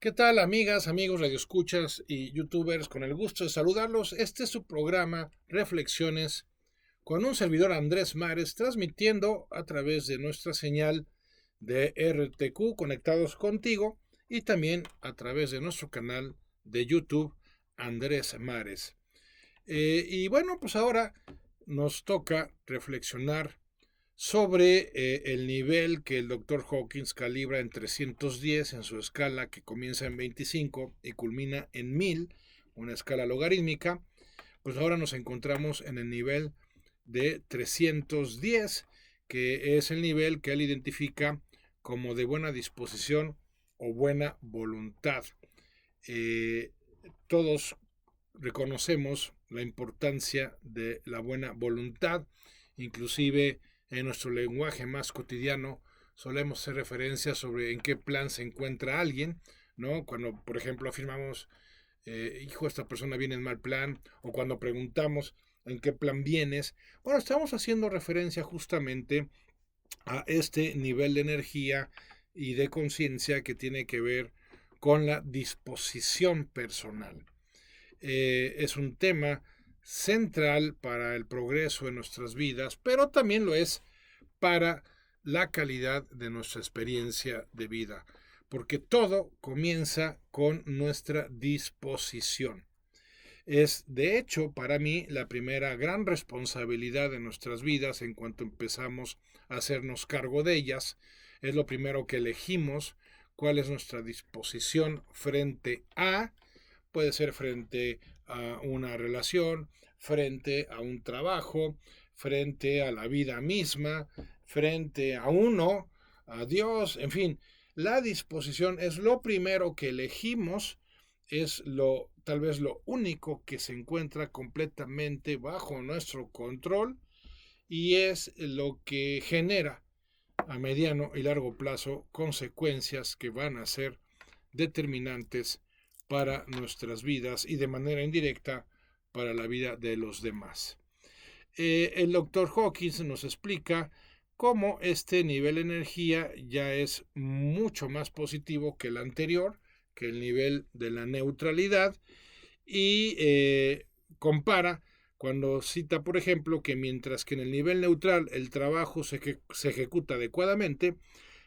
¿Qué tal, amigas, amigos, radioescuchas y youtubers? Con el gusto de saludarlos. Este es su programa Reflexiones con un servidor Andrés Mares, transmitiendo a través de nuestra señal de RTQ conectados contigo y también a través de nuestro canal de YouTube Andrés Mares. Y bueno, pues ahora nos toca reflexionar sobre el nivel que el doctor Hawkins calibra en 310 en su escala que comienza en 25 y culmina en 1000, una escala logarítmica. Pues ahora nos encontramos en el nivel de 310, que es el nivel que él identifica como de buena disposición o buena voluntad. Eh, Todos reconocemos la importancia de la buena voluntad, inclusive en nuestro lenguaje más cotidiano solemos hacer referencias sobre en qué plan se encuentra alguien, ¿no? Cuando, por ejemplo, afirmamos, hijo, esta persona viene en mal plan, o cuando preguntamos en qué plan vienes, bueno, estamos haciendo referencia justamente a este nivel de energía y de conciencia que tiene que ver con la disposición personal. Es un tema central para el progreso de nuestras vidas, pero también lo es para la calidad de nuestra experiencia de vida, porque todo comienza con nuestra disposición. Es, de hecho, para mí la primera gran responsabilidad de nuestras vidas en cuanto empezamos a hacernos cargo de ellas. Es lo primero que elegimos, cuál es nuestra disposición frente a, puede ser frente a una relación, frente a un trabajo, frente a la vida misma, frente a uno, a Dios, en fin, la disposición es lo primero que elegimos, es lo tal vez lo único que se encuentra completamente bajo nuestro control y es lo que genera a mediano y largo plazo consecuencias que van a ser determinantes para nuestras vidas y de manera indirecta para la vida de los demás. El doctor Hawkins nos explica cómo este nivel de energía ya es mucho más positivo que el anterior, que el nivel de la neutralidad, y compara cuando cita, por ejemplo, que mientras que en el nivel neutral el trabajo se ejecuta adecuadamente,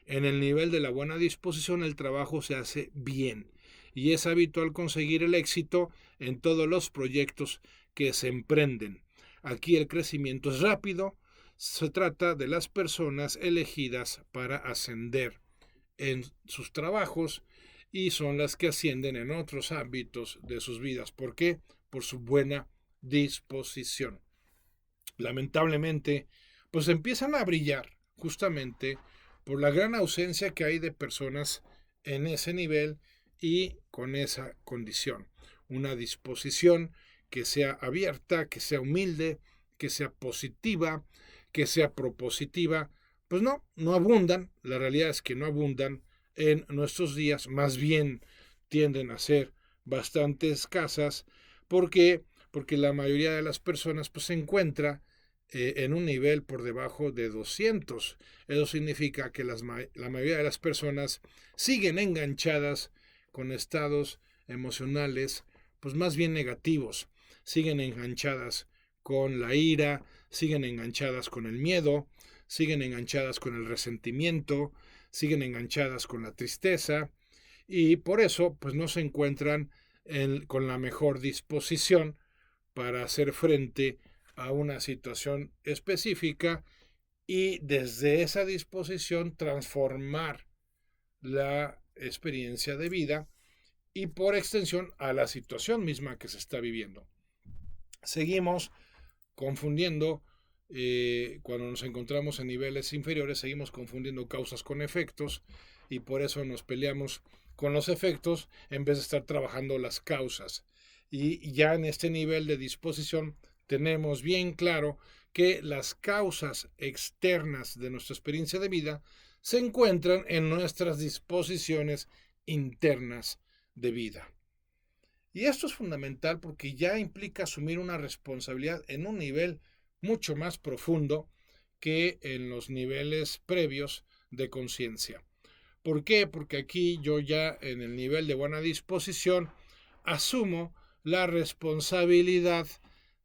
en el nivel de la buena disposición el trabajo se hace bien y es habitual conseguir el éxito en todos los proyectos que se emprenden. Aquí el crecimiento es rápido, se trata de las personas elegidas para ascender en sus trabajos y son las que ascienden en otros ámbitos de sus vidas. ¿Por qué? Por su buena disposición. Lamentablemente, pues empiezan a brillar justamente por la gran ausencia que hay de personas en ese nivel y con esa condición. Una disposición que sea abierta, que sea humilde, que sea positiva, que sea propositiva. Pues no abundan, la realidad es que no abundan en nuestros días, más bien tienden a ser bastante escasas. ¿Por qué? Porque la mayoría de las personas pues, se encuentra en un nivel por debajo de 200. Eso significa que la mayoría de las personas siguen enganchadas con estados emocionales pues más bien negativos, siguen enganchadas con la ira, siguen enganchadas con el miedo, siguen enganchadas con el resentimiento, siguen enganchadas con la tristeza y por eso pues no se encuentran con la mejor disposición para hacer frente a una situación específica y desde esa disposición transformar la experiencia de vida y por extensión a la situación misma que se está viviendo. Seguimos confundiendo, cuando nos encontramos en niveles inferiores, seguimos confundiendo causas con efectos y por eso nos peleamos con los efectos en vez de estar trabajando las causas. Y ya en este nivel de disposición tenemos bien claro que las causas externas de nuestra experiencia de vida se encuentran en nuestras disposiciones internas de vida. Y esto es fundamental porque ya implica asumir una responsabilidad en un nivel mucho más profundo que en los niveles previos de conciencia. ¿Por qué? Porque aquí yo ya en el nivel de buena disposición asumo la responsabilidad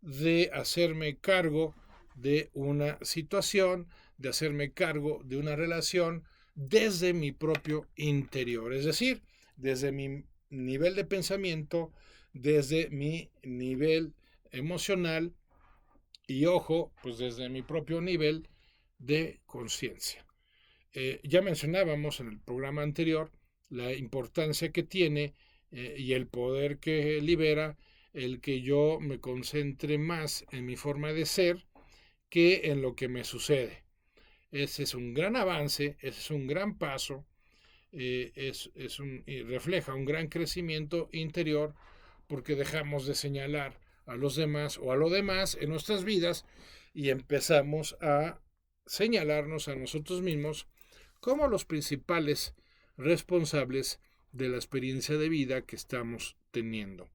de hacerme cargo de una situación, de hacerme cargo de una relación desde mi propio interior, es decir, desde mi nivel de pensamiento, desde mi nivel emocional y ojo, pues desde mi propio nivel de conciencia. Ya mencionábamos en el programa anterior la importancia que tiene y el poder que libera el que yo me concentre más en mi forma de ser que en lo que me sucede. Ese es un gran avance, ese es un gran paso, y refleja un gran crecimiento interior porque dejamos de señalar a los demás o a lo demás en nuestras vidas y empezamos a señalarnos a nosotros mismos como los principales responsables de la experiencia de vida que estamos teniendo.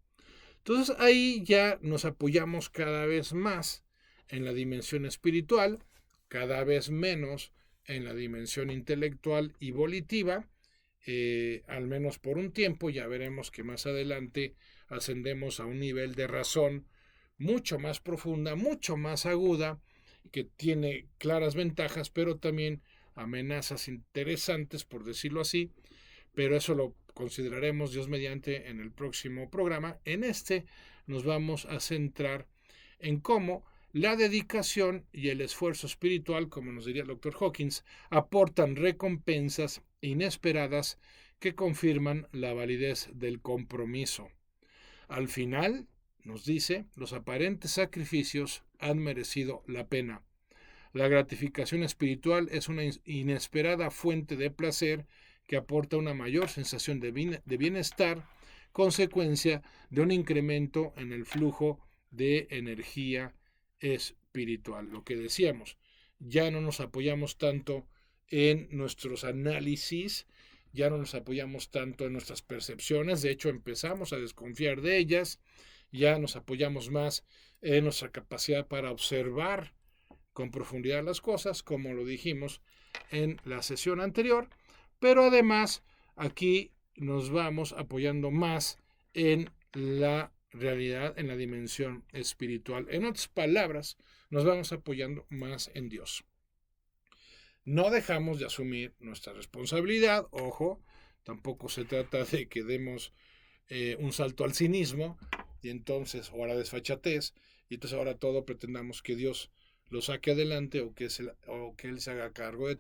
Entonces ahí ya nos apoyamos cada vez más en la dimensión espiritual, cada vez menos en la dimensión intelectual y volitiva, al menos por un tiempo. Ya veremos que más adelante ascendemos a un nivel de razón mucho más profunda, mucho más aguda, que tiene claras ventajas, pero también amenazas interesantes, por decirlo así, pero eso lo consideraremos Dios mediante en el próximo programa. En este nos vamos a centrar en cómo la dedicación y el esfuerzo espiritual, como nos diría el Dr. Hawkins, aportan recompensas inesperadas que confirman la validez del compromiso. Al final, nos dice, los aparentes sacrificios han merecido la pena. La gratificación espiritual es una inesperada fuente de placer que aporta una mayor sensación de bienestar, consecuencia de un incremento en el flujo de energía espiritual. Lo que decíamos, ya no nos apoyamos tanto en nuestros análisis, ya no nos apoyamos tanto en nuestras percepciones, de hecho empezamos a desconfiar de ellas, ya nos apoyamos más en nuestra capacidad para observar con profundidad las cosas, como lo dijimos en la sesión anterior, pero además aquí nos vamos apoyando más en la realidad, en la dimensión espiritual. En otras palabras, nos vamos apoyando más en Dios. No dejamos de asumir nuestra responsabilidad, ojo, tampoco se trata de que demos un salto al cinismo y entonces, o a la desfachatez, y entonces ahora todo pretendamos que Dios lo saque adelante o que Él se haga cargo de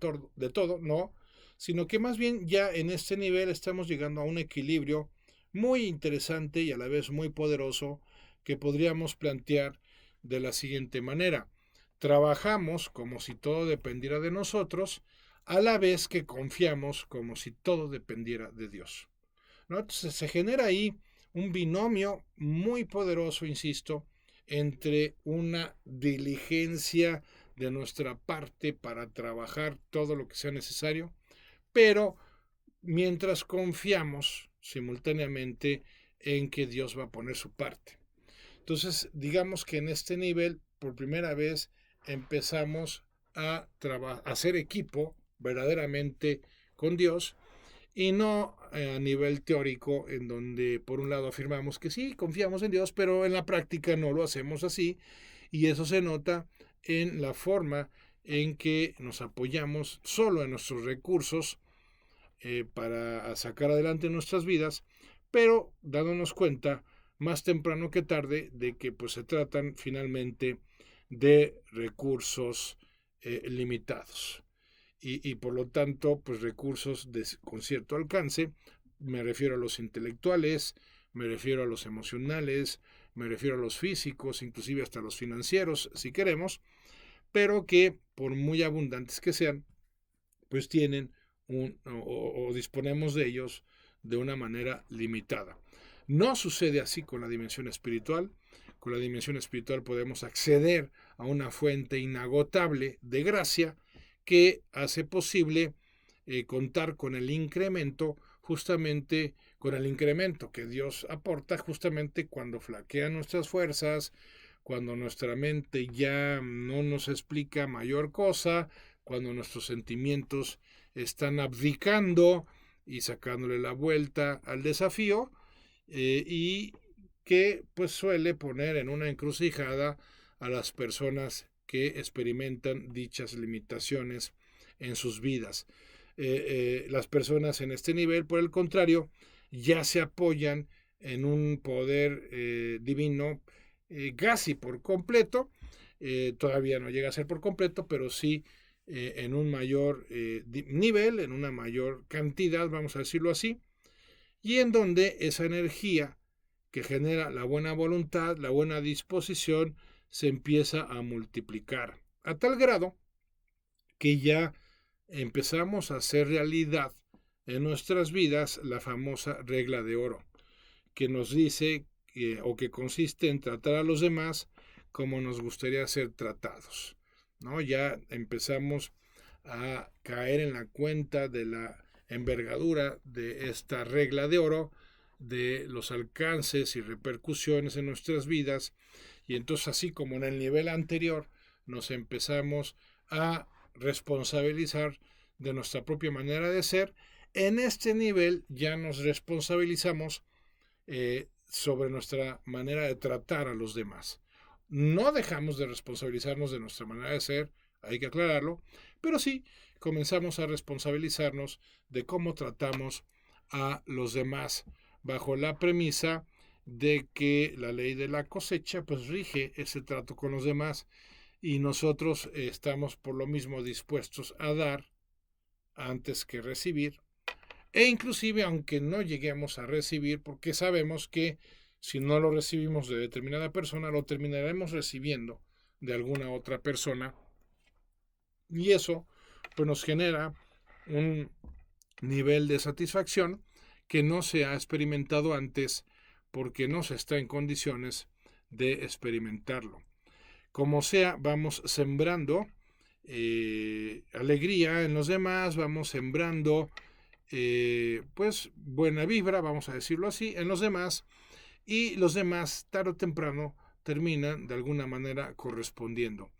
todo, no, sino que más bien ya en este nivel estamos llegando a un equilibrio muy interesante y a la vez muy poderoso que podríamos plantear de la siguiente manera. Trabajamos como si todo dependiera de nosotros, a la vez que confiamos como si todo dependiera de Dios, ¿no? Entonces se genera ahí un binomio muy poderoso, insisto, entre una diligencia de nuestra parte para trabajar todo lo que sea necesario, pero mientras confiamos simultáneamente en que Dios va a poner su parte. Entonces, digamos que en este nivel, por primera vez, empezamos a hacer equipo verdaderamente con Dios y no a nivel teórico en donde por un lado afirmamos que sí, confiamos en Dios, pero en la práctica no lo hacemos así y eso se nota en la forma en que nos apoyamos solo en nuestros recursos para sacar adelante nuestras vidas, pero dándonos cuenta más temprano que tarde de que pues se tratan finalmente de recursos limitados y por lo tanto pues recursos con cierto alcance. Me refiero a los intelectuales, me refiero a los emocionales, me refiero a los físicos, inclusive hasta los financieros si queremos, pero que por muy abundantes que sean pues tienen o disponemos de ellos de una manera limitada. No sucede así con la dimensión espiritual. Con la dimensión espiritual podemos acceder a una fuente inagotable de gracia que hace posible contar con el incremento, justamente con el incremento que Dios aporta justamente cuando flaquean nuestras fuerzas, cuando nuestra mente ya no nos explica mayor cosa, cuando nuestros sentimientos están abdicando y sacándole la vuelta al desafío, y que pues suele poner en una encrucijada a las personas que experimentan dichas limitaciones en sus vidas. Las personas en este nivel, por el contrario, ya se apoyan en un poder divino casi por completo. Todavía no llega a ser por completo, pero sí en un mayor nivel, en una mayor cantidad, vamos a decirlo así, y en donde esa energía que genera la buena voluntad, la buena disposición, se empieza a multiplicar a tal grado que ya empezamos a hacer realidad en nuestras vidas la famosa regla de oro, que nos dice o que consiste en tratar a los demás como nos gustaría ser tratados, ¿no? Ya empezamos a caer en la cuenta de la envergadura de esta regla de oro, de los alcances y repercusiones en nuestras vidas, y entonces así como en el nivel anterior nos empezamos a responsabilizar de nuestra propia manera de ser, en este nivel ya nos responsabilizamos sobre nuestra manera de tratar a los demás. No dejamos de responsabilizarnos de nuestra manera de ser, hay que aclararlo, pero sí comenzamos a responsabilizarnos de cómo tratamos a los demás, bajo la premisa de que la ley de la cosecha pues rige ese trato con los demás, y nosotros estamos por lo mismo dispuestos a dar antes que recibir, e inclusive aunque no lleguemos a recibir, porque sabemos que si no lo recibimos de determinada persona, lo terminaremos recibiendo de alguna otra persona, y eso pues nos genera un nivel de satisfacción que no se ha experimentado antes, porque no se está en condiciones de experimentarlo. Como sea, vamos sembrando alegría en los demás, vamos sembrando pues buena vibra, vamos a decirlo así, en los demás, y los demás tarde o temprano terminan de alguna manera correspondiendo.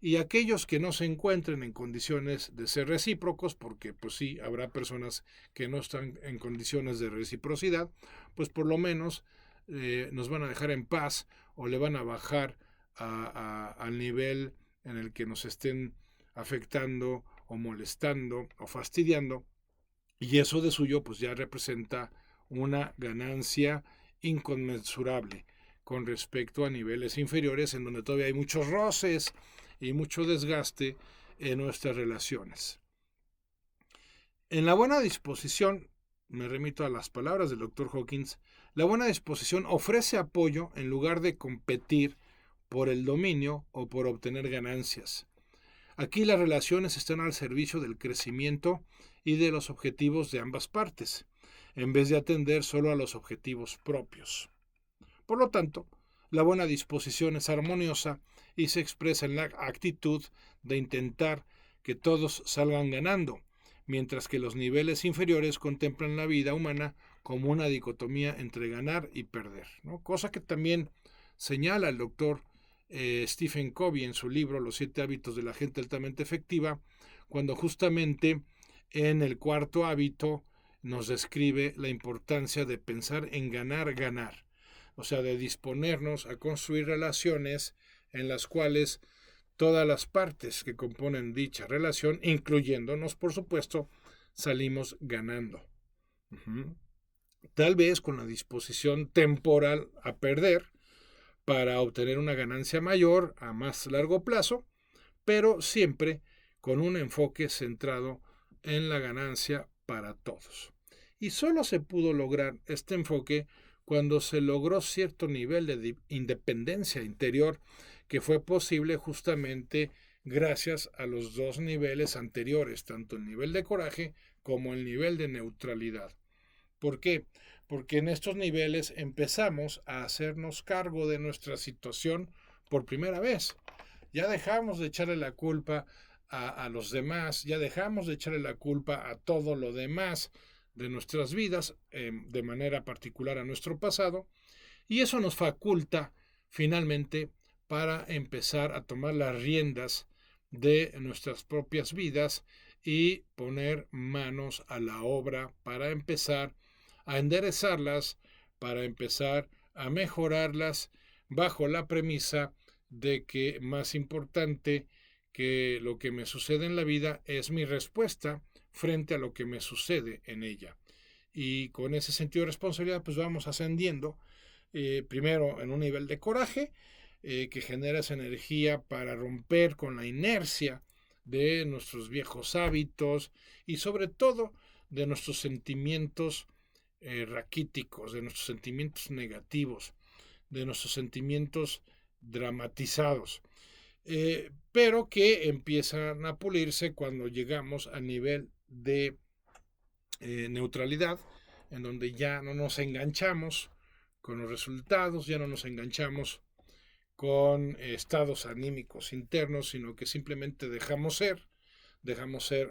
Y aquellos que no se encuentren en condiciones de ser recíprocos, porque pues sí, habrá personas que no están en condiciones de reciprocidad, pues por lo menos nos van a dejar en paz, o le van a bajar al nivel en el que nos estén afectando o molestando o fastidiando, y eso de suyo pues ya representa una ganancia inconmensurable con respecto a niveles inferiores, en donde todavía hay muchos roces y mucho desgaste en nuestras relaciones. En la buena disposición, me remito a las palabras del Dr. Hawkins, la buena disposición ofrece apoyo en lugar de competir por el dominio o por obtener ganancias. Aquí las relaciones están al servicio del crecimiento y de los objetivos de ambas partes, en vez de atender solo a los objetivos propios. Por lo tanto, la buena disposición es armoniosa y se expresa en la actitud de intentar que todos salgan ganando, mientras que los niveles inferiores contemplan la vida humana como una dicotomía entre ganar y perder, ¿no? Cosa que también señala el doctor Stephen Covey en su libro Los 7 hábitos de la gente altamente efectiva, cuando justamente en el cuarto hábito nos describe la importancia de pensar en ganar, o sea, de disponernos a construir relaciones en las cuales todas las partes que componen dicha relación, incluyéndonos por supuesto, salimos ganando. Tal vez con la disposición temporal a perder para obtener una ganancia mayor a más largo plazo, pero siempre con un enfoque centrado en la ganancia para todos. Y solo se pudo lograr este enfoque cuando se logró cierto nivel de independencia interior, que fue posible justamente gracias a los dos niveles anteriores, tanto el nivel de coraje como el nivel de neutralidad. ¿Por qué? Porque en estos niveles empezamos a hacernos cargo de nuestra situación por primera vez. Ya dejamos de echarle la culpa a los demás, ya dejamos de echarle la culpa a todo lo demás de nuestras vidas, de manera particular a nuestro pasado, y eso nos faculta finalmente para empezar a tomar las riendas de nuestras propias vidas y poner manos a la obra para empezar a enderezarlas, para empezar a mejorarlas bajo la premisa de que más importante que lo que me sucede en la vida es mi respuesta frente a lo que me sucede en ella. Y con ese sentido de responsabilidad pues vamos ascendiendo, primero en un nivel de coraje, que genera esa energía para romper con la inercia de nuestros viejos hábitos y sobre todo de nuestros sentimientos raquíticos, de nuestros sentimientos negativos, de nuestros sentimientos dramatizados, pero que empiezan a pulirse cuando llegamos a nivel de neutralidad, en donde ya no nos enganchamos con los resultados, ya no nos enganchamos con estados anímicos internos, sino que simplemente dejamos ser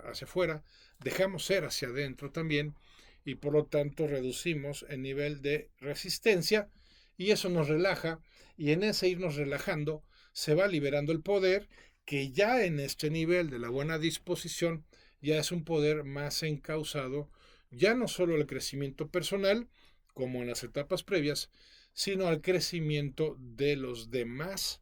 hacia afuera, dejamos ser hacia adentro también, y por lo tanto reducimos el nivel de resistencia y eso nos relaja, y en ese irnos relajando se va liberando el poder que ya en este nivel de la buena disposición ya es un poder más encauzado, ya no solo al crecimiento personal, como en las etapas previas, sino al crecimiento de los demás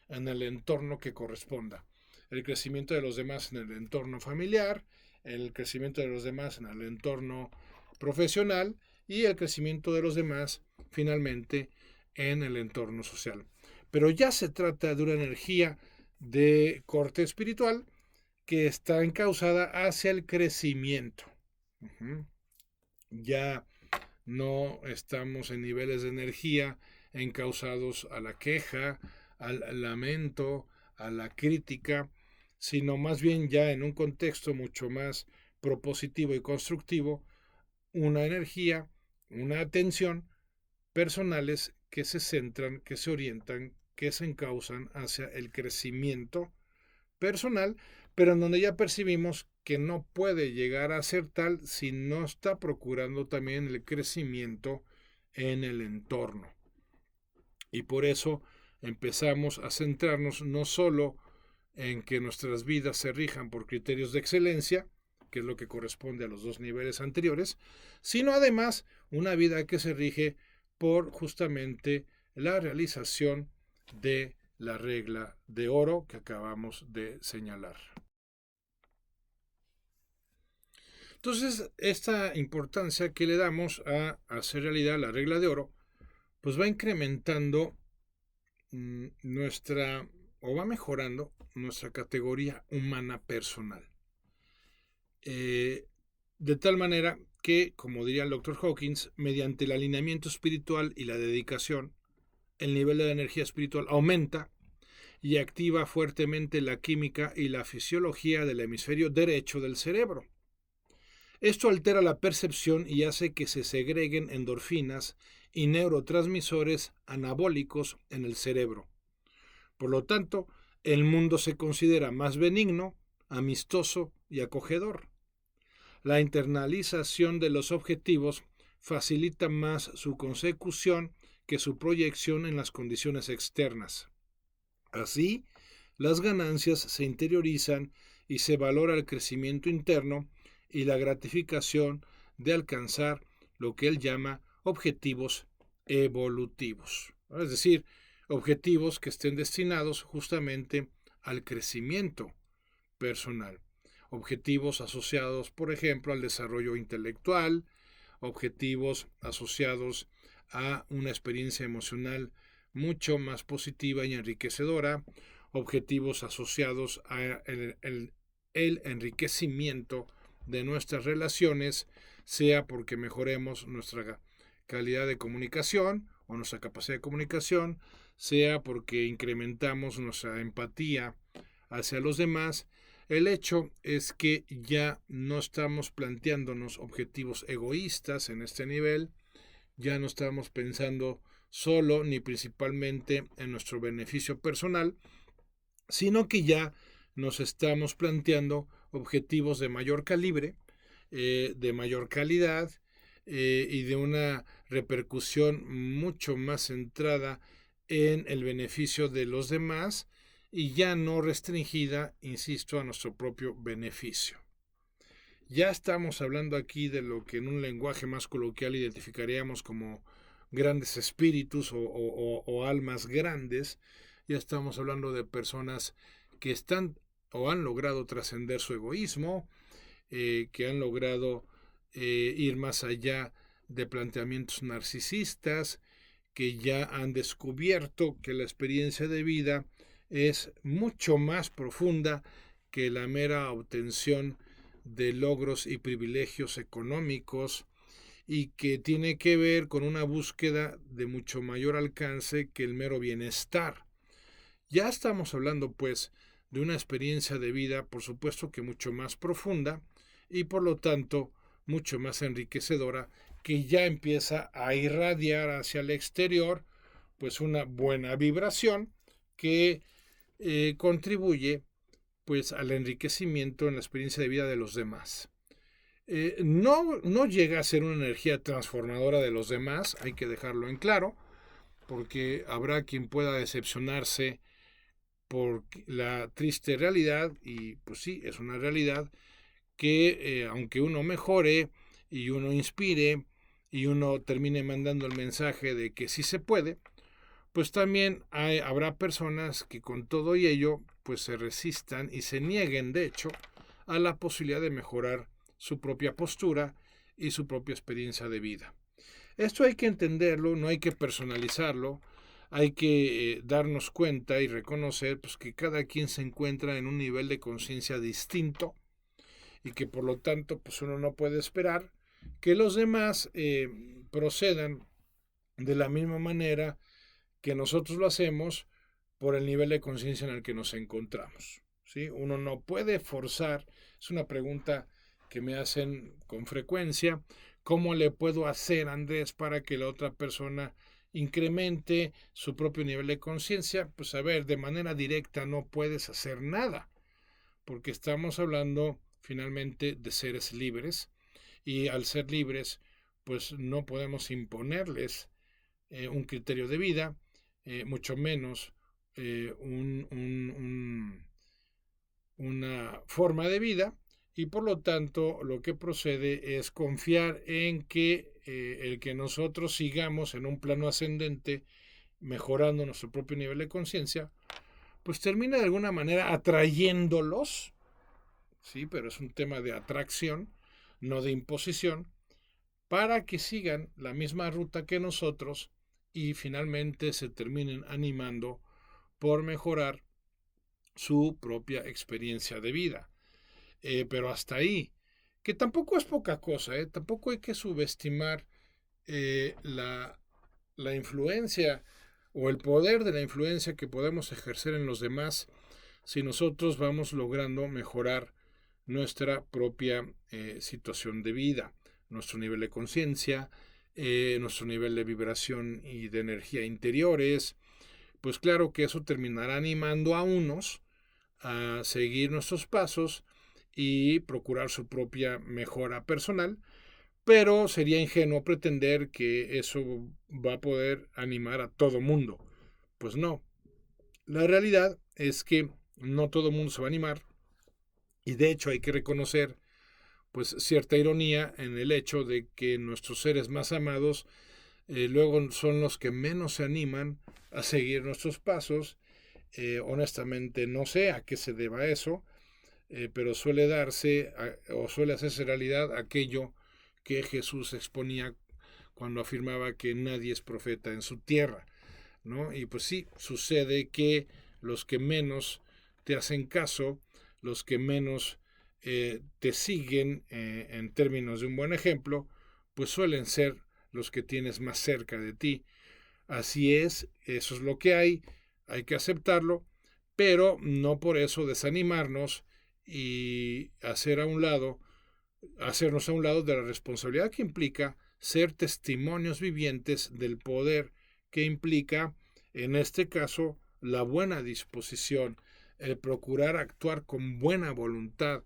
en el entorno que corresponda. El crecimiento de los demás en el entorno familiar, el crecimiento de los demás en el entorno profesional y el crecimiento de los demás finalmente en el entorno social. Pero ya se trata de una energía de corte espiritual que está encauzada hacia el crecimiento. Ya no estamos en niveles de energía encausados a la queja, al lamento, a la crítica, sino más bien ya en un contexto mucho más propositivo y constructivo, una energía, una atención personales que se centran, que se orientan, que se encauzan hacia el crecimiento personal, pero en donde ya percibimos que no puede llegar a ser tal si no está procurando también el crecimiento en el entorno. Y por eso empezamos a centrarnos no solo en que nuestras vidas se rijan por criterios de excelencia, que es lo que corresponde a los dos niveles anteriores, sino además una vida que se rige por justamente la realización de la regla de oro que acabamos de señalar. Entonces, esta importancia que le damos a hacer realidad la regla de oro, pues va incrementando va mejorando nuestra categoría humana personal. De tal manera que, como diría el Dr. Hawkins, mediante el alineamiento espiritual y la dedicación, el nivel de la energía espiritual aumenta y activa fuertemente la química y la fisiología del hemisferio derecho del cerebro. Esto altera la percepción y hace que se segreguen endorfinas y neurotransmisores anabólicos en el cerebro. Por lo tanto, el mundo se considera más benigno, amistoso y acogedor. La internalización de los objetivos facilita más su consecución que su proyección en las condiciones externas. Así, las ganancias se interiorizan y se valora el crecimiento interno y la gratificación de alcanzar lo que él llama objetivos evolutivos. Es decir, objetivos que estén destinados justamente al crecimiento personal. Objetivos asociados, por ejemplo, al desarrollo intelectual, objetivos asociados a una experiencia emocional mucho más positiva y enriquecedora, objetivos asociados a el enriquecimiento de nuestras relaciones, sea porque mejoremos nuestra calidad de comunicación o nuestra capacidad de comunicación, sea porque incrementamos nuestra empatía hacia los demás. El hecho es que ya no estamos planteándonos objetivos egoístas en este nivel, ya no estamos pensando solo ni principalmente en nuestro beneficio personal, sino que ya nos estamos planteando objetivos de mayor calibre, de mayor calidad y de una repercusión mucho más centrada en el beneficio de los demás y ya no restringida, insisto, a nuestro propio beneficio. Ya estamos hablando aquí de lo que en un lenguaje más coloquial identificaríamos como grandes espíritus o almas grandes. Ya estamos hablando de personas que están o han logrado trascender su egoísmo, que han logrado ir más allá de planteamientos narcisistas, que ya han descubierto que la experiencia de vida es mucho más profunda que la mera obtención de logros y privilegios económicos, y que tiene que ver con una búsqueda de mucho mayor alcance que el mero bienestar. Ya estamos hablando, pues, de una experiencia de vida, por supuesto que mucho más profunda y por lo tanto mucho más enriquecedora, que ya empieza a irradiar hacia el exterior pues una buena vibración que contribuye pues al enriquecimiento en la experiencia de vida de los demás. No llega a ser una energía transformadora de los demás, hay que dejarlo en claro, porque habrá quien pueda decepcionarse por la triste realidad, y pues sí, es una realidad, que aunque uno mejore y uno inspire y uno termine mandando el mensaje de que sí se puede, pues también habrá personas que con todo y ello pues se resistan y se nieguen de hecho a la posibilidad de mejorar su propia postura y su propia experiencia de vida. Esto hay que entenderlo, no hay que personalizarlo, hay que darnos cuenta y reconocer pues, que cada quien se encuentra en un nivel de conciencia distinto y que por lo tanto pues uno no puede esperar que los demás procedan de la misma manera que nosotros lo hacemos por el nivel de conciencia en el que nos encontramos. ¿Sí? Uno no puede forzar, es una pregunta que me hacen con frecuencia, ¿cómo le puedo hacer, Andrés, para que la otra persona incremente su propio nivel de conciencia? Pues a ver, de manera directa no puedes hacer nada, porque estamos hablando finalmente de seres libres, y al ser libres, pues no podemos imponerles un criterio de vida, mucho menos una forma de vida, y por lo tanto lo que procede es confiar en que el que nosotros sigamos en un plano ascendente, mejorando nuestro propio nivel de conciencia, pues termina de alguna manera atrayéndolos, sí, pero es un tema de atracción, no de imposición, para que sigan la misma ruta que nosotros y finalmente se terminen animando por mejorar su propia experiencia de vida. Pero hasta ahí, que tampoco es poca cosa, tampoco hay que subestimar la influencia o el poder de la influencia que podemos ejercer en los demás si nosotros vamos logrando mejorar nuestra propia situación de vida, nuestro nivel de conciencia, nuestro nivel de vibración y de energía interiores. Pues claro que eso terminará animando a unos a seguir nuestros pasos y procurar su propia mejora personal, pero sería ingenuo pretender que eso va a poder animar a todo mundo. Pues no. La realidad es que no todo mundo se va a animar, y de hecho hay que reconocer pues cierta ironía en el hecho de que nuestros seres más amados luego son los que menos se animan a seguir nuestros pasos. Honestamente no sé a qué se deba eso, pero suele darse o suele hacerse realidad aquello que Jesús exponía cuando afirmaba que nadie es profeta en su tierra, ¿no? Y pues sí, sucede que los que menos te hacen caso, los que menos te siguen en términos de un buen ejemplo, pues suelen ser los que tienes más cerca de ti. Así es, eso es lo que hay que aceptarlo, pero no por eso desanimarnos y hacernos a un lado de la responsabilidad que implica ser testimonios vivientes del poder que implica, en este caso, la buena disposición, el procurar actuar con buena voluntad,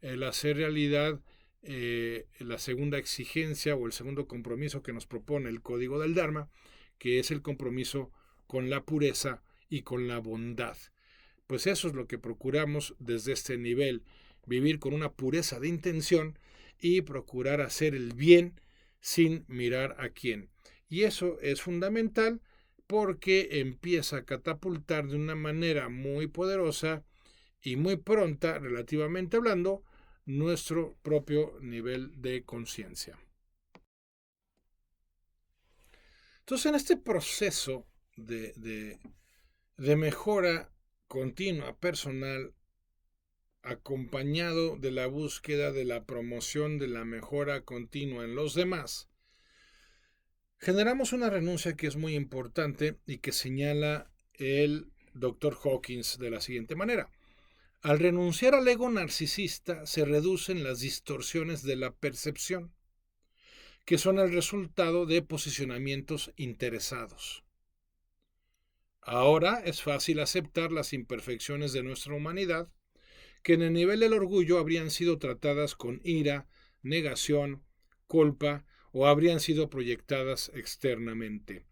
el hacer realidad la segunda exigencia o el segundo compromiso que nos propone el Código del Dharma, que es el compromiso con la pureza y con la bondad. Pues eso es lo que procuramos desde este nivel vivir con una pureza de intención y procurar hacer el bien sin mirar a quién. Y eso es fundamental porque empieza a catapultar de una manera muy poderosa y muy pronta, relativamente hablando, nuestro propio nivel de conciencia. Entonces, en este proceso de mejora continua personal, acompañado de la búsqueda de la promoción de la mejora continua en los demás, generamos una renuncia que es muy importante y que señala el Dr. Hawkins de la siguiente manera. Al renunciar al ego narcisista se reducen las distorsiones de la percepción, que son el resultado de posicionamientos interesados. Ahora es fácil aceptar las imperfecciones de nuestra humanidad, que en el nivel del orgullo habrían sido tratadas con ira, negación, culpa o habrían sido proyectadas externamente.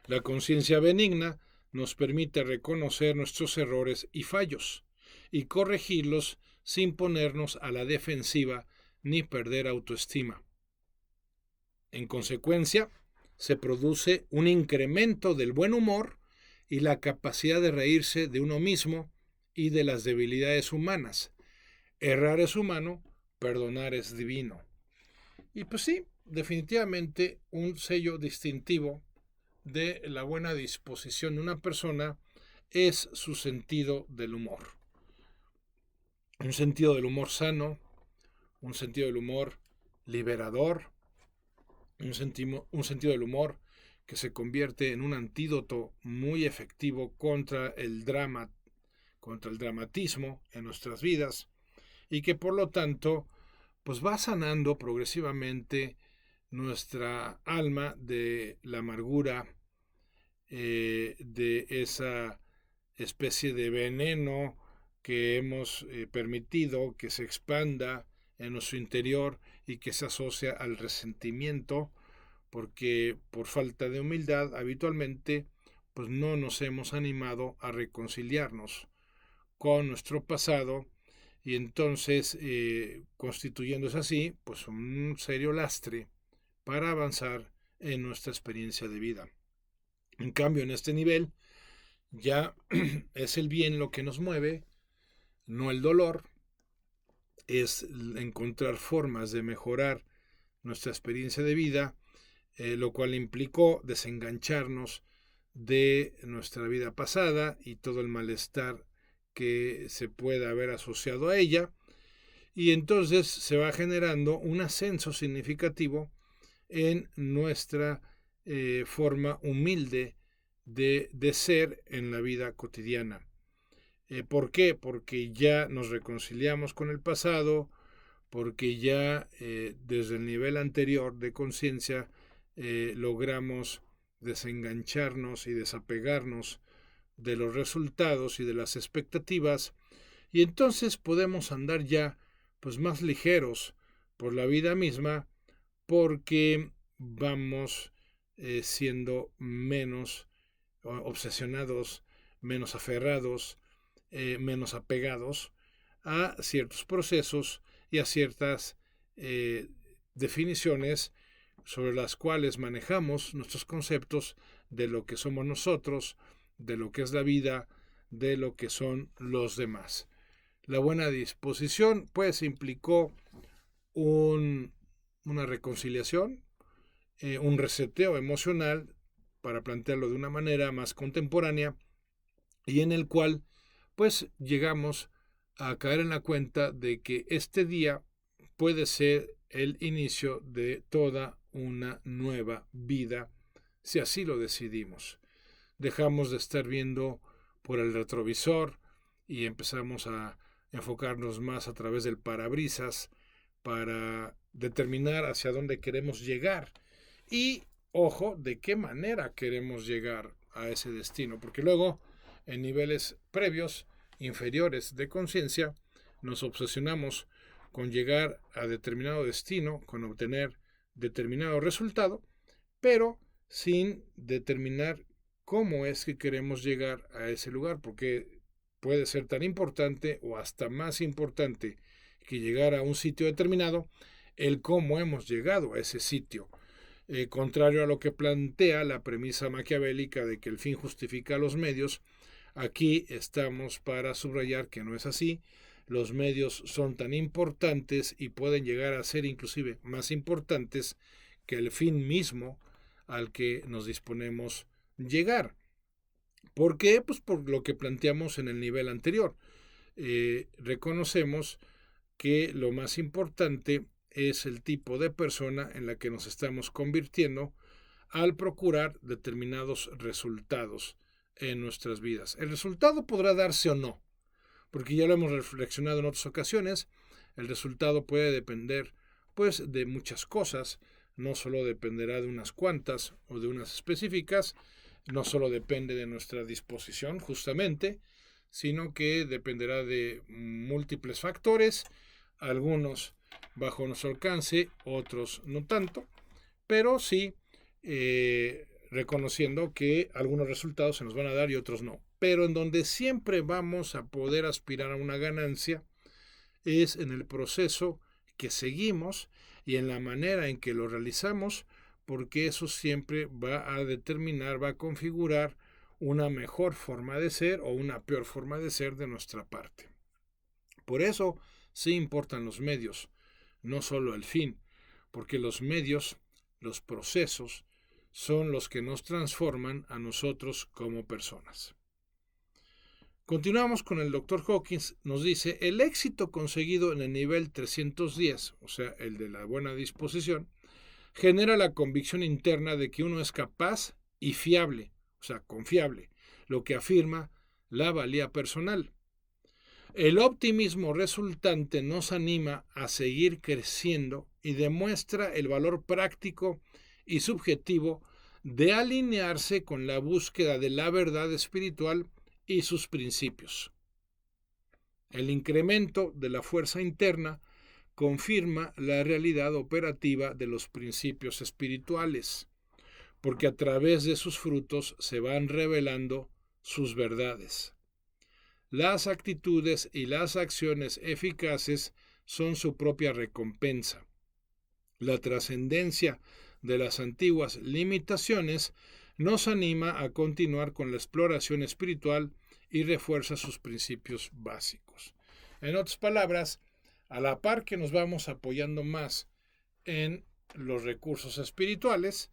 La conciencia benigna nos permite reconocer nuestros errores y fallos y corregirlos sin ponernos a la defensiva ni perder autoestima. En consecuencia, se produce un incremento del buen humor y la capacidad de reírse de uno mismo y de las debilidades humanas. Errar es humano, perdonar es divino. Y pues sí, definitivamente un sello distintivo de la buena disposición de una persona es su sentido del humor. Un sentido del humor sano, un sentido del humor liberador, un sentido del humor que se convierte en un antídoto muy efectivo contra el dramatismo en nuestras vidas y que por lo tanto pues va sanando progresivamente nuestra alma de la amargura, de esa especie de veneno que hemos permitido que se expanda en nuestro interior y que se asocia al resentimiento, porque por falta de humildad habitualmente pues no nos hemos animado a reconciliarnos con nuestro pasado y entonces constituyéndose así pues un serio lastre para avanzar en nuestra experiencia de vida. En cambio, en este nivel ya es el bien lo que nos mueve, no el dolor, es encontrar formas de mejorar nuestra experiencia de vida, lo cual implicó desengancharnos de nuestra vida pasada y todo el malestar que se pueda haber asociado a ella, y entonces se va generando un ascenso significativo en nuestra forma humilde de ser en la vida cotidiana. ¿Por qué? Porque ya nos reconciliamos con el pasado, porque ya desde el nivel anterior de conciencia logramos desengancharnos y desapegarnos de los resultados y de las expectativas, y entonces podemos andar ya pues más ligeros por la vida misma, porque vamos siendo menos obsesionados, menos aferrados, menos apegados a ciertos procesos y a ciertas definiciones sobre las cuales manejamos nuestros conceptos de lo que somos nosotros, de lo que es la vida, de lo que son los demás. La buena disposición pues implicó una reconciliación, un reseteo emocional, para plantearlo de una manera más contemporánea, y en el cual pues llegamos a caer en la cuenta de que este día puede ser el inicio de toda una nueva vida, si así lo decidimos. Dejamos de estar viendo por el retrovisor y empezamos a enfocarnos más a través del parabrisas para determinar hacia dónde queremos llegar y, ojo, de qué manera queremos llegar a ese destino, porque luego en niveles previos, inferiores de conciencia, nos obsesionamos con llegar a determinado destino, con obtener determinado resultado, pero sin determinar cómo es que queremos llegar a ese lugar, porque puede ser tan importante o hasta más importante que llegar a un sitio determinado, el cómo hemos llegado a ese sitio. Contrario a lo que plantea la premisa maquiavélica de que el fin justifica los medios, aquí estamos para subrayar que no es así. Los medios son tan importantes y pueden llegar a ser inclusive más importantes que el fin mismo al que nos disponemos llegar. ¿Por qué? Pues por lo que planteamos en el nivel anterior. Reconocemos que lo más importante es el tipo de persona en la que nos estamos convirtiendo al procurar determinados resultados en nuestras vidas. El resultado podrá darse o no, porque ya lo hemos reflexionado en otras ocasiones. El resultado puede depender, pues, de muchas cosas. No solo dependerá de unas cuantas o de unas específicas, no solo depende de nuestra disposición, justamente, sino que dependerá de múltiples factores, algunos bajo nuestro alcance, otros no tanto, pero sí reconociendo que algunos resultados se nos van a dar y otros no. Pero en donde siempre vamos a poder aspirar a una ganancia es en el proceso que seguimos y en la manera en que lo realizamos, porque eso siempre va a determinar, va a configurar una mejor forma de ser o una peor forma de ser de nuestra parte. Por eso sí importan los medios, no solo el fin, porque los medios, los procesos, son los que nos transforman a nosotros como personas. Continuamos con el Dr. Hawkins, nos dice, el éxito conseguido en el nivel 310, o sea, el de la buena disposición, genera la convicción interna de que uno es capaz y fiable, o sea, confiable, lo que afirma la valía personal. El optimismo resultante nos anima a seguir creciendo y demuestra el valor práctico y subjetivo de alinearse con la búsqueda de la verdad espiritual y sus principios. El incremento de la fuerza interna confirma la realidad operativa de los principios espirituales, porque a través de sus frutos se van revelando sus verdades. Las actitudes y las acciones eficaces son su propia recompensa. La trascendencia de las antiguas limitaciones nos anima a continuar con la exploración espiritual y refuerza sus principios básicos. En otras palabras, a la par que nos vamos apoyando más en los recursos espirituales,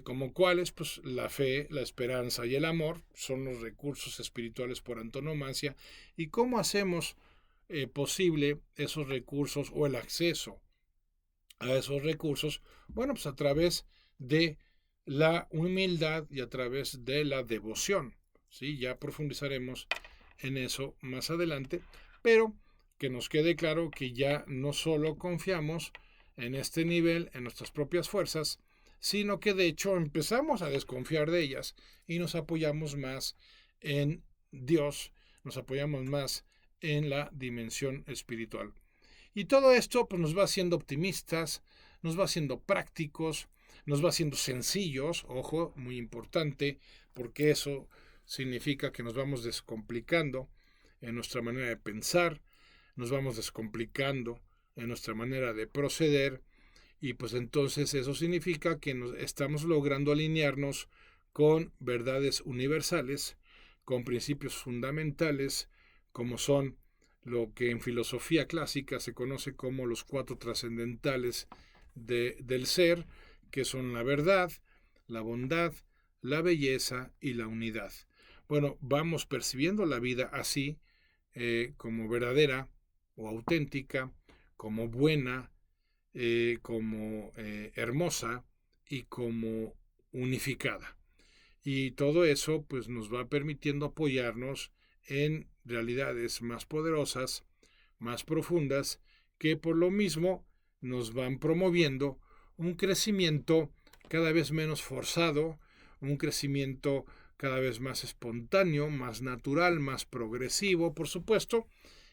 como cuáles, pues la fe, la esperanza y el amor son los recursos espirituales por antonomasia, y cómo hacemos posible esos recursos o el acceso a esos recursos, bueno, pues a través de la humildad y a través de la devoción, ¿sí? Ya profundizaremos en eso más adelante, pero que nos quede claro que ya no solo confiamos en este nivel, en nuestras propias fuerzas, sino que de hecho empezamos a desconfiar de ellas y nos apoyamos más en Dios, nos apoyamos más en la dimensión espiritual. Y todo esto pues, nos va haciendo optimistas, nos va haciendo prácticos, nos va haciendo sencillos, ojo, muy importante, porque eso significa que nos vamos descomplicando en nuestra manera de pensar, nos vamos descomplicando en nuestra manera de proceder, y pues entonces eso significa que estamos logrando alinearnos con verdades universales, con principios fundamentales, como son lo que en filosofía clásica se conoce como los 4 trascendentales del ser, que son la verdad, la bondad, la belleza y la unidad. Bueno, vamos percibiendo la vida así, como verdadera o auténtica, como buena, como hermosa y como unificada. Y todo eso pues nos va permitiendo apoyarnos en realidades más poderosas, más profundas, que por lo mismo nos van promoviendo un crecimiento cada vez menos forzado, un crecimiento cada vez más espontáneo, más natural, más progresivo, por supuesto,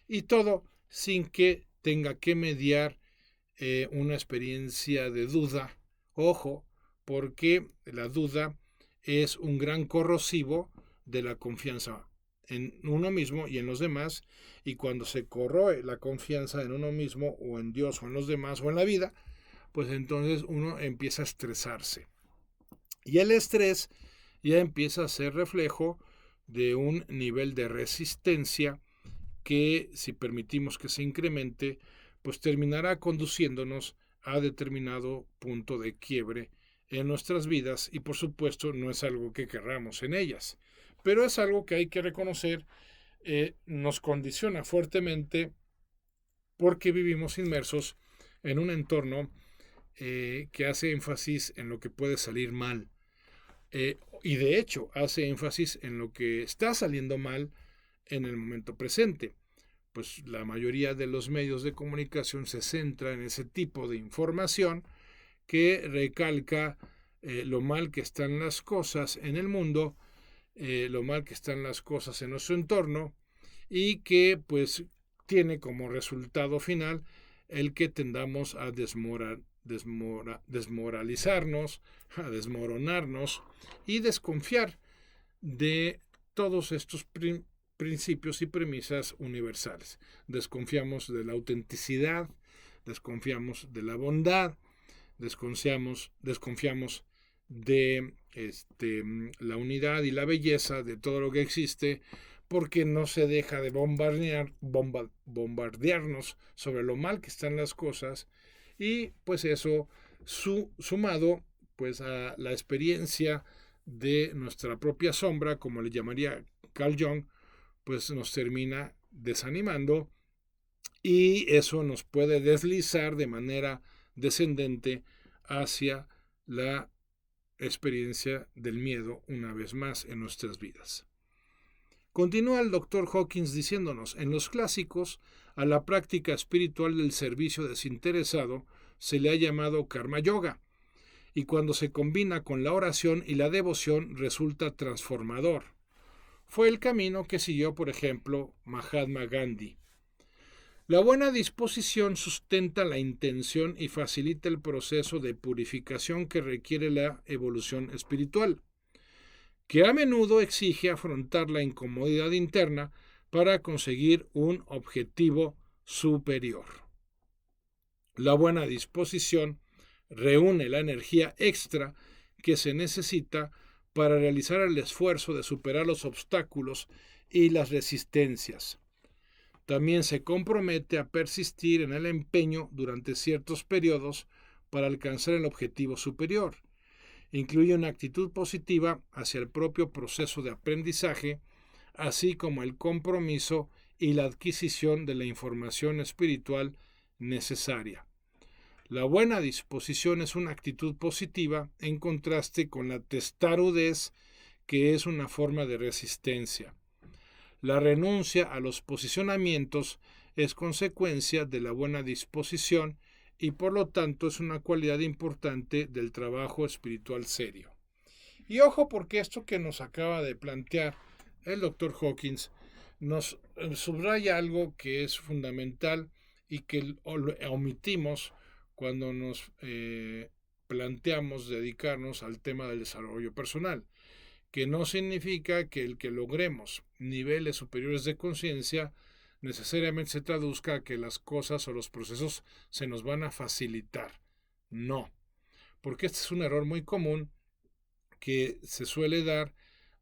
y todo sin que tenga que mediar una experiencia de duda. Ojo, porque la duda es un gran corrosivo de la confianza en uno mismo y en los demás, y cuando se corroe la confianza en uno mismo o en Dios o en los demás o en la vida, pues entonces uno empieza a estresarse. Y el estrés ya empieza a ser reflejo de un nivel de resistencia que, si permitimos que se incremente, pues terminará conduciéndonos a determinado punto de quiebre en nuestras vidas, y por supuesto no es algo que querramos en ellas, pero es algo que hay que reconocer, nos condiciona fuertemente porque vivimos inmersos en un entorno que hace énfasis en lo que puede salir mal, y de hecho hace énfasis en lo que está saliendo mal en el momento presente. Pues la mayoría de los medios de comunicación se centra en ese tipo de información que recalca lo mal que están las cosas en el mundo, lo mal que están las cosas en nuestro entorno, y que pues tiene como resultado final el que tendamos a desmoralizarnos, a desmoronarnos y desconfiar de todos estos principios y premisas universales. Desconfiamos de la autenticidad, desconfiamos de la bondad, desconfiamos de la unidad y la belleza de todo lo que existe, porque no se deja de bombardearnos sobre lo mal que están las cosas, y pues eso sumado pues a la experiencia de nuestra propia sombra, como le llamaría Carl Jung, pues nos termina desanimando, y eso nos puede deslizar de manera descendente hacia la experiencia del miedo una vez más en nuestras vidas. Continúa el Dr. Hawkins diciéndonos: en los clásicos, a la práctica espiritual del servicio desinteresado se le ha llamado karma yoga, y cuando se combina con la oración y la devoción resulta transformador. Fue el camino que siguió, por ejemplo, Mahatma Gandhi. La buena disposición sustenta la intención y facilita el proceso de purificación que requiere la evolución espiritual, que a menudo exige afrontar la incomodidad interna para conseguir un objetivo superior. La buena disposición reúne la energía extra que se necesita para realizar el esfuerzo de superar los obstáculos y las resistencias. También se compromete a persistir en el empeño durante ciertos periodos para alcanzar el objetivo superior. Incluye una actitud positiva hacia el propio proceso de aprendizaje, así como el compromiso y la adquisición de la información espiritual necesaria. La buena disposición es una actitud positiva en contraste con la testarudez, que es una forma de resistencia. La renuncia a los posicionamientos es consecuencia de la buena disposición y por lo tanto es una cualidad importante del trabajo espiritual serio. Y ojo, porque esto que nos acaba de plantear el Dr. Hawkins nos subraya algo que es fundamental y que omitimos cuando nos planteamos dedicarnos al tema del desarrollo personal, que no significa que el que logremos niveles superiores de conciencia necesariamente se traduzca a que las cosas o los procesos se nos van a facilitar. No, porque este es un error muy común que se suele dar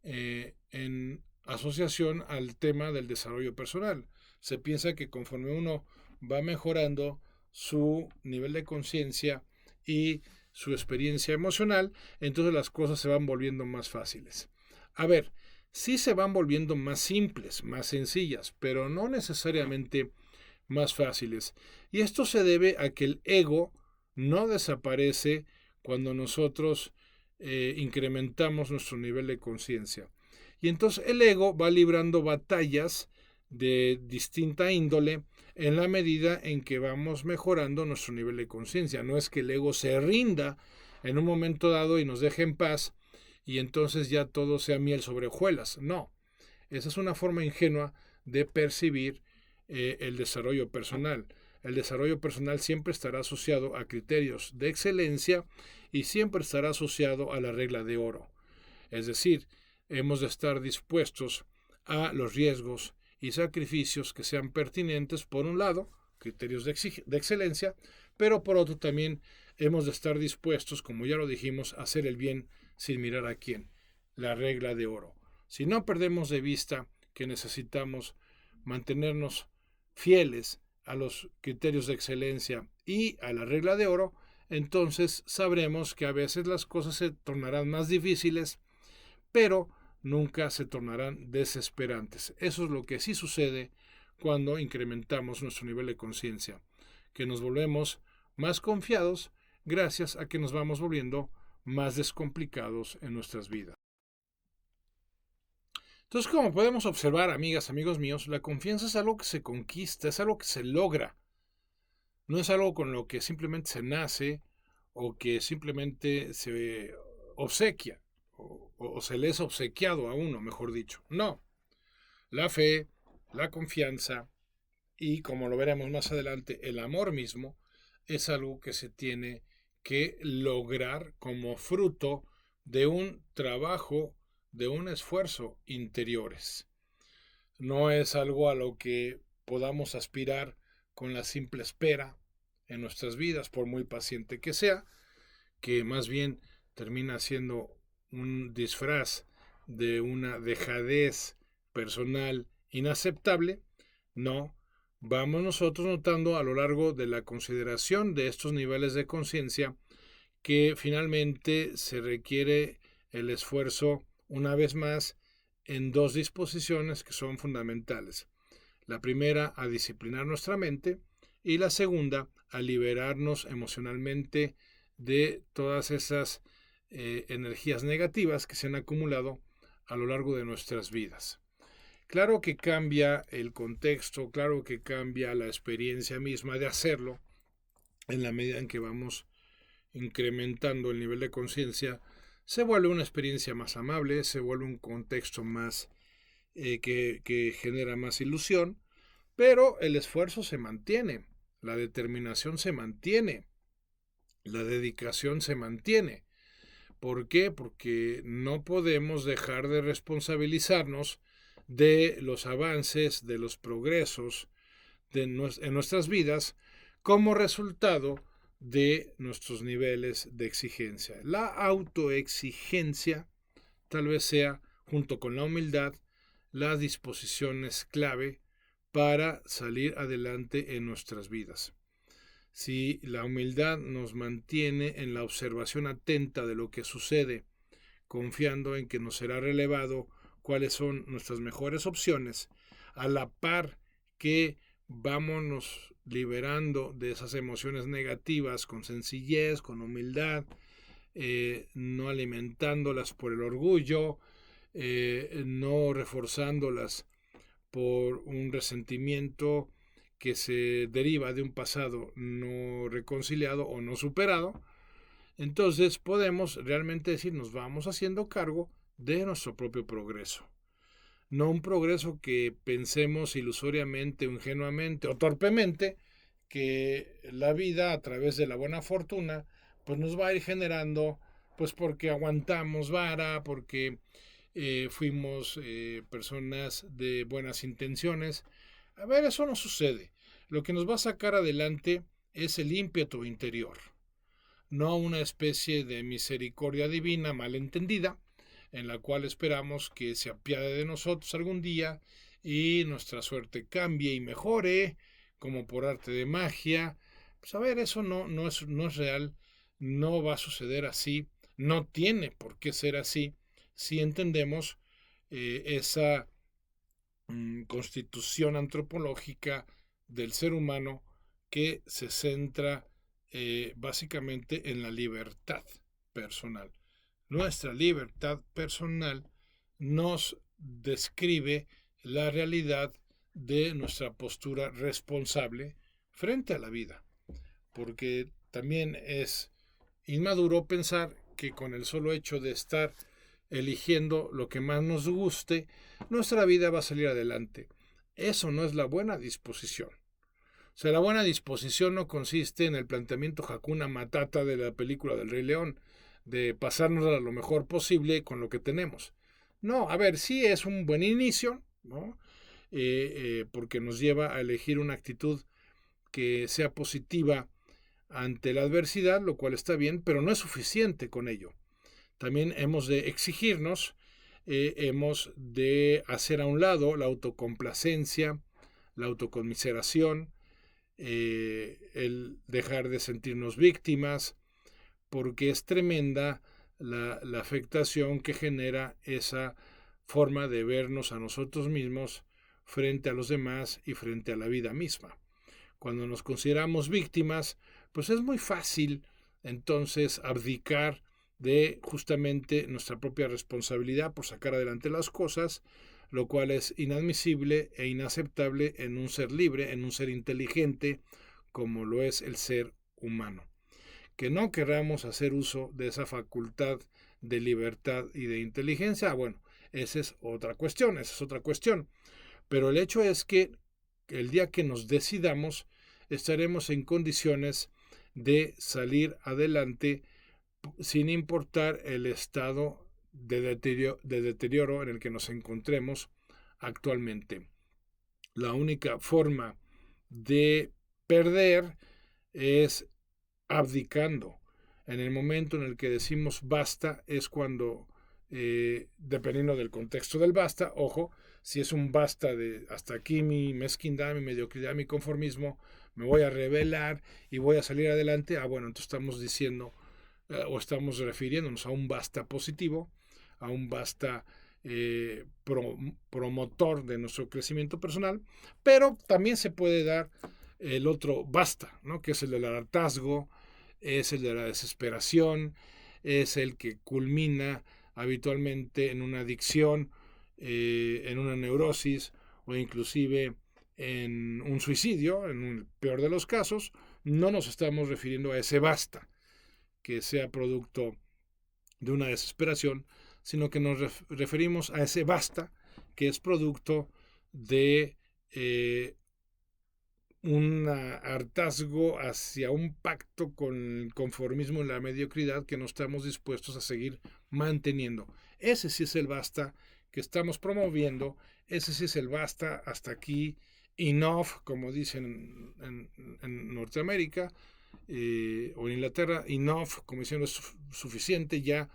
en asociación al tema del desarrollo personal. Se piensa que conforme uno va mejorando su nivel de conciencia y su experiencia emocional, entonces las cosas se van volviendo más fáciles. A ver, sí se van volviendo más simples, más sencillas, pero no necesariamente más fáciles. Y esto se debe a que el ego no desaparece cuando nosotros incrementamos nuestro nivel de conciencia. Y entonces el ego va librando batallas de distinta índole en la medida en que vamos mejorando nuestro nivel de conciencia. No es que el ego se rinda en un momento dado y nos deje en paz y entonces ya todo sea miel sobre hojuelas. No, esa es una forma ingenua de percibir el desarrollo personal. El desarrollo personal siempre estará asociado a criterios de excelencia y siempre estará asociado a la regla de oro. Es decir, hemos de estar dispuestos a los riesgos y sacrificios que sean pertinentes, por un lado, criterios de excelencia, pero por otro también hemos de estar dispuestos, como ya lo dijimos, a hacer el bien sin mirar a quién, la regla de oro. Si no perdemos de vista que necesitamos mantenernos fieles a los criterios de excelencia y a la regla de oro, entonces sabremos que a veces las cosas se tornarán más difíciles, pero nunca se tornarán desesperantes. Eso es lo que sí sucede cuando incrementamos nuestro nivel de conciencia, que nos volvemos más confiados gracias a que nos vamos volviendo más descomplicados en nuestras vidas. Entonces, como podemos observar, amigas, amigos míos, la confianza es algo que se conquista, es algo que se logra. No es algo con lo que simplemente se nace o que simplemente se obsequia o se le es obsequiado a uno, mejor dicho. No. La fe, la confianza y, como lo veremos más adelante, el amor mismo es algo que se tiene que lograr como fruto de un trabajo, de un esfuerzo interiores. No es algo a lo que podamos aspirar con la simple espera en nuestras vidas, por muy paciente que sea, que más bien termina siendo un disfraz de una dejadez personal inaceptable. No, vamos nosotros notando a lo largo de la consideración de estos niveles de conciencia que finalmente se requiere el esfuerzo, una vez más, en dos disposiciones que son fundamentales. La primera, a disciplinar nuestra mente, y la segunda, a liberarnos emocionalmente de todas esas energías negativas que se han acumulado a lo largo de nuestras vidas. Claro que cambia el contexto, claro que cambia la experiencia misma de hacerlo en la medida en que vamos incrementando el nivel de conciencia. Se vuelve una experiencia más amable, se vuelve un contexto más que genera más ilusión, pero el esfuerzo se mantiene, la determinación se mantiene, la dedicación se mantiene. ¿Por qué? Porque no podemos dejar de responsabilizarnos de los avances, de los progresos en nuestras vidas como resultado de nuestros niveles de exigencia. La autoexigencia tal vez sea, junto con la humildad, las disposiciones clave para salir adelante en nuestras vidas. Si la humildad nos mantiene en la observación atenta de lo que sucede, confiando en que nos será relevado cuáles son nuestras mejores opciones, a la par que vámonos liberando de esas emociones negativas con sencillez, con humildad, no alimentándolas por el orgullo, no reforzándolas por un resentimiento que se deriva de un pasado no reconciliado o no superado, entonces podemos realmente decir, nos vamos haciendo cargo de nuestro propio progreso. No un progreso que pensemos ilusoriamente o ingenuamente o torpemente que la vida a través de la buena fortuna pues nos va a ir generando, pues porque aguantamos vara, porque fuimos personas de buenas intenciones. A ver, eso no sucede. Lo que nos va a sacar adelante es el ímpetu interior, no una especie de misericordia divina malentendida, en la cual esperamos que se apiade de nosotros algún día y nuestra suerte cambie y mejore, como por arte de magia. Pues a ver, eso no es real, no va a suceder así, no tiene por qué ser así, si entendemos esa constitución antropológica del ser humano que se centra básicamente en la libertad personal. Nuestra libertad personal nos describe la realidad de nuestra postura responsable frente a la vida, porque también es inmaduro pensar que con el solo hecho de estar eligiendo lo que más nos guste, nuestra vida va a salir adelante. Eso no es la buena disposición. O sea, la buena disposición no consiste en el planteamiento Hakuna Matata de la película del Rey León, de pasarnos a lo mejor posible con lo que tenemos. No, a ver, sí es un buen inicio, ¿no? Porque nos lleva a elegir una actitud que sea positiva ante la adversidad, lo cual está bien, pero no es suficiente con ello. También hemos de exigirnos, hemos de hacer a un lado la autocomplacencia, la autoconmiseración, el dejar de sentirnos víctimas, porque es tremenda la afectación que genera esa forma de vernos a nosotros mismos frente a los demás y frente a la vida misma. Cuando nos consideramos víctimas, pues es muy fácil entonces abdicar de justamente nuestra propia responsabilidad por sacar adelante las cosas, lo cual es inadmisible e inaceptable en un ser libre, en un ser inteligente, como lo es el ser humano. Que no queramos hacer uso de esa facultad de libertad y de inteligencia, bueno, esa es otra cuestión. Pero el hecho es que el día que nos decidamos, estaremos en condiciones de salir adelante sin importar el estado de deterioro en el que nos encontremos actualmente. La única forma de perder es abdicando. En el momento en el que decimos basta es cuando, dependiendo del contexto del basta, ojo, si es un basta de hasta aquí mi mezquindad, mi mediocridad, mi conformismo, me voy a rebelar y voy a salir adelante, bueno, entonces estamos diciendo o estamos refiriéndonos a un basta positivo, a un basta promotor de nuestro crecimiento personal, pero también se puede dar el otro basta, ¿no? Que es el del hartazgo, es el de la desesperación, es el que culmina habitualmente en una adicción, en una neurosis o inclusive en un suicidio, en el peor de los casos. No nos estamos refiriendo a ese basta que sea producto de una desesperación, sino que nos referimos a ese basta que es producto de un hartazgo hacia un pacto con el conformismo y la mediocridad que no estamos dispuestos a seguir manteniendo. Ese sí es el basta que estamos promoviendo, ese sí es el basta hasta aquí, enough, como dicen en Norteamérica o en Inglaterra, enough, como diciendo es suficiente, ya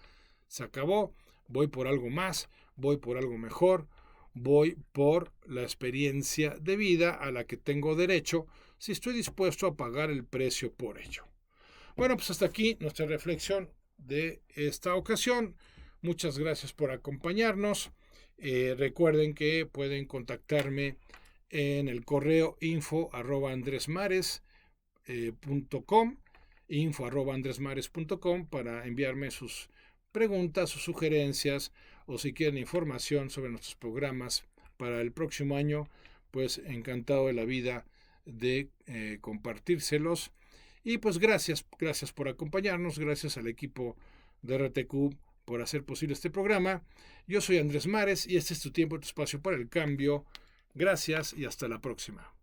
se acabó, voy por algo más, voy por algo mejor, voy por la experiencia de vida a la que tengo derecho si estoy dispuesto a pagar el precio por ello. Bueno, pues hasta aquí nuestra reflexión de esta ocasión. Muchas gracias por acompañarnos. Recuerden que pueden contactarme en el correo info@andresmares.com info@andresmares.com para enviarme sus preguntas, sus sugerencias o si quieren información sobre nuestros programas para el próximo año, pues encantado de la vida de compartírselos. Y pues gracias por acompañarnos, gracias al equipo de RTQ por hacer posible este programa. Yo soy Andrés Mares y este es tu tiempo y tu espacio para el cambio. Gracias y hasta la próxima.